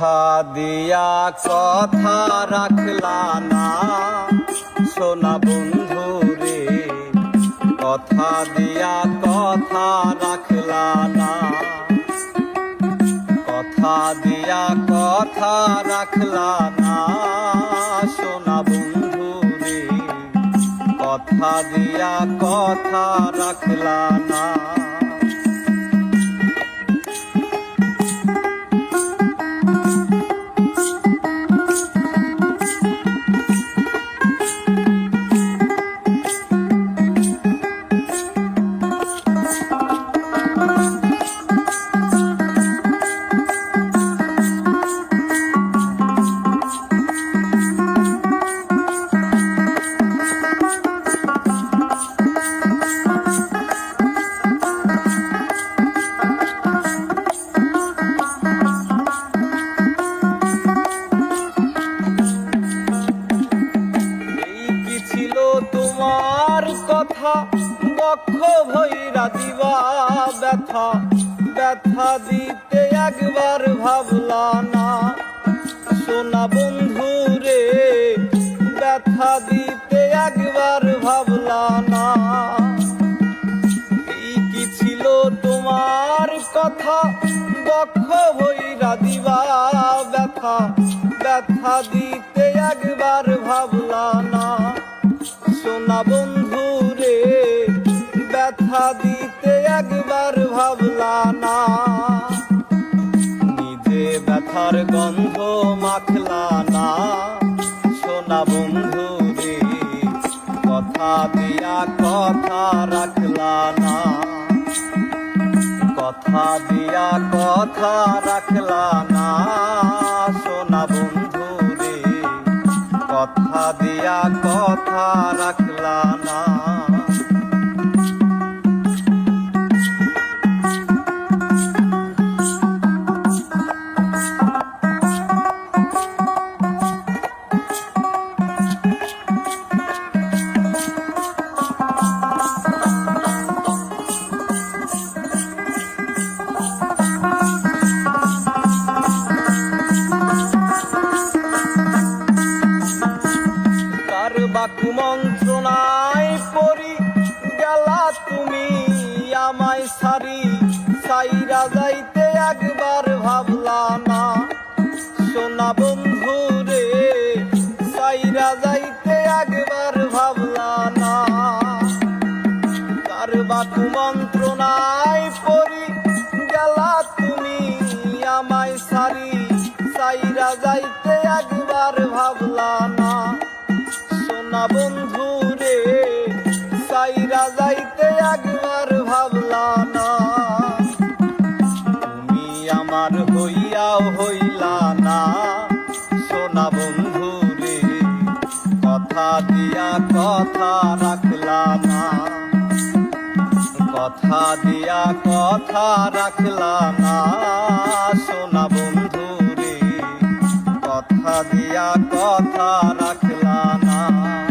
কথা দিয়া কথা রাখলা না সোনা বন্ধু রে, কথা দিয়া কথা রাখলা না, কথা দিয়া কথা রাখলা না সোনা বন্ধু রে, কথা দিয়া কথা রাখলা না। তোমার কথা বক্ষ ভৈরা দিবা ব্যথা, ব্যথা দিতে একবার ভাবলা না সোনা বন্ধু রে, ব্যথা দিতে একবার ভাবলা না। এই কি ছিল তোমার কথা বক্ষ ভৈরা দিবা ব্যথা, ব্যথা দিতে একবার ভাবলা না সোনা বন্ধু রে, ব্যথা দিতে একবার ভাবলা না। নিজে ব্যথার গন্ধ মাখলা না সোনা বন্ধু রে, কথা দিয়া কথা রাখলা না, কথা দিয়া কথা রাখলা না সোনা বন্ধু রে, কথা দিয়া কথা রাখলা না। বাকু মন্ত্রণায় পড়ি গেলা তুমি আমায় সারি, সাইরা যাইতে একবার ভাবলা না সোনা বন্ধু রে, সাইরা যাইতে একবার ভাবলা না। তার বাকু মন্ত্রণায় পড়ি গেলা তুমি আমায় সারি, সাইরা যাইতে একবার ভাবলা না সোনা বন্ধু রে, সাইরা যাইতে একবার ভাবলা না। তুমি আমার হইয়াও হইলা না সোনা বন্ধু রে, কথা দিয়া কথা রাখলা না, কথা দিয়া কথা রাখলা না সোনা বন্ধু রে, কথা দিয়া কথা